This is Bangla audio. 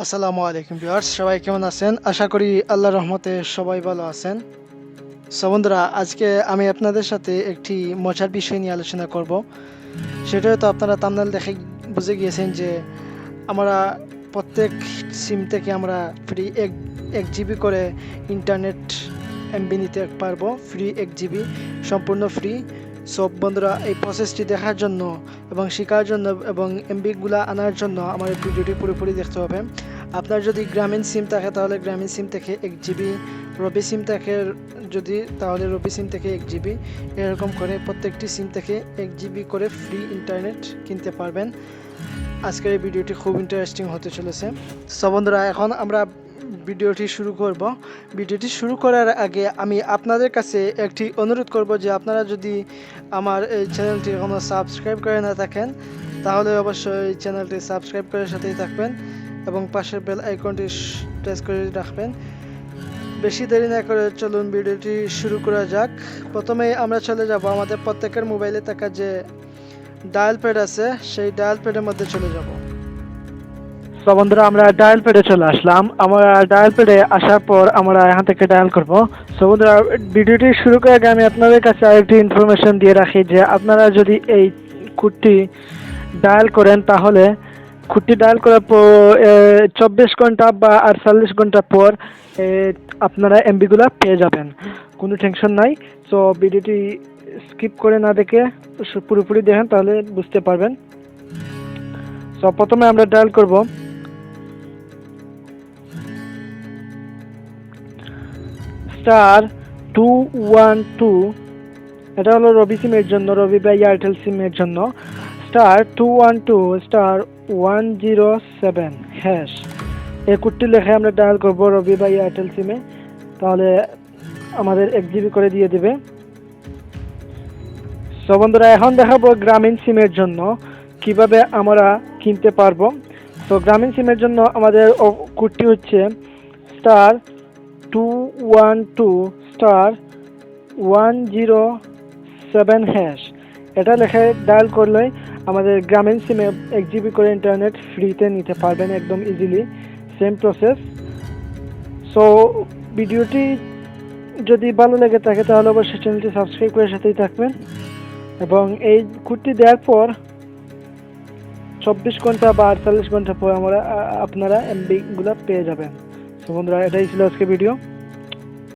আসসালামু আলাইকুম ভিউয়ার্স, সবাই কেমন আছেন? আশা করি আল্লাহর রহমতে সবাই ভালো আছেন। সো বন্ধুরা, আজকে আমি আপনাদের সাথে একটি মজার বিষয় নিয়ে আলোচনা করব। সেটা হয়তো আপনারা থাম্বনেল দেখে বুঝে গিয়েছেন যে আমরা প্রত্যেক সিম থেকে আমরা ফ্রি এক জিবি করে ইন্টারনেট এমবি নিতে পারবো। ফ্রি 1 জিবি, সম্পূর্ণ ফ্রি। সব বন্ধুরা, এই প্রসেসটি দেখার জন্য এবং শেখার জন্য এবং এমবিগুলো আনার জন্য আমার ভিডিওটি পুরোপুরি দেখতে হবে। আপনার যদি গ্রামীণ সিম থাকে তাহলে গ্রামীণ সিম থেকে 1 জিবি, রবি সিম থেকে তাহলে রবি সিম থেকে 1 জিবি, এরকম করে প্রত্যেকটি সিম থেকে 1 জিবি করে ফ্রি ইন্টারনেট কিনতে পারবেন। আজকের এই ভিডিওটি খুব ইন্টারেস্টিং হতে চলেছে। সো বন্ধুরা, এখন আমরা ভিডিওটি শুরু করব। ভিডিওটি শুরু করার আগে আমি আপনাদের কাছে একটি অনুরোধ করব যে আপনারা যদি আমার এই চ্যানেলটি এখনও সাবস্ক্রাইব করে না থাকেন তাহলে অবশ্যই এই চ্যানেলটি সাবস্ক্রাইব করে সাথেই থাকবেন এবং পাশের বেল আইকনটি প্রেস করে রাখবেন। বেশি দেরি না করে চলুন ভিডিওটি শুরু করা যাক। প্রথমেই আমরা চলে যাব আমাদের প্রত্যেকের মোবাইলে থাকা যে ডায়াল প্যাড আছে সেই ডায়াল প্যাডের মধ্যে চলে যাব। তো বন্ধুরা, আমরা ডায়াল প্যাডে চলে আসলাম। আমরা ডায়াল প্যাডে আসার পর আমরা এখান থেকে ডায়াল করব। সো বন্ধুরা, ভিডিওটি শুরু করার আগে আমি আপনাদের কাছে আরেকটি ইনফরমেশন দিয়ে রাখি যে আপনারা যদি এই কোডটি ডায়াল করেন তাহলে কোডটি ডায়াল করার পর 24 ঘন্টা বা 48 ঘন্টা পর আপনারা এমবিগুলো পেয়ে যাবেন। কোনো টেনশন নাই। সো ভিডিওটি স্কিপ করে না দেখে পুরোপুরি দেখেন, তাহলে বুঝতে পারবেন। সো প্রথমে আমরা ডায়াল করব *212, এটা হলো রবি সিমের জন্য, রবি বা এয়ারটেল সিমের জন্য। *212*107#, এই কোডটি লেখে আমরা ডায়াল করব রবি বা এয়ারটেল সিমে, তাহলে আমাদের 1 জিবি করে দিয়ে দেবে। সো বন্ধুরা, এখন দেখাবো গ্রামীণ সিমের জন্য কিভাবে আমরা কিনতে পারবো। তো গ্রামীণ সিমের জন্য আমাদের কোডটি হচ্ছে *212*107#। এটা লেখে ডায়াল করলে আমাদের গ্রামীণ সিমে 1 জিবি করে ইন্টারনেট ফ্রিতে নিতে পারবেন একদম ইজিলি। Same process. সো ভিডিওটি যদি ভালো লেগে থাকে তাহলে অবশ্যই চ্যানেলটি সাবস্ক্রাইব করে সাথেই থাকবেন এবং এই কোডটি দেওয়ার পর 24 ঘন্টা বা 48 ঘন্টা পর আপনারা এমবিগুলো পেয়ে যাবেন। তো বন্ধুরা, এটাই ছিল আজকে ভিডিও।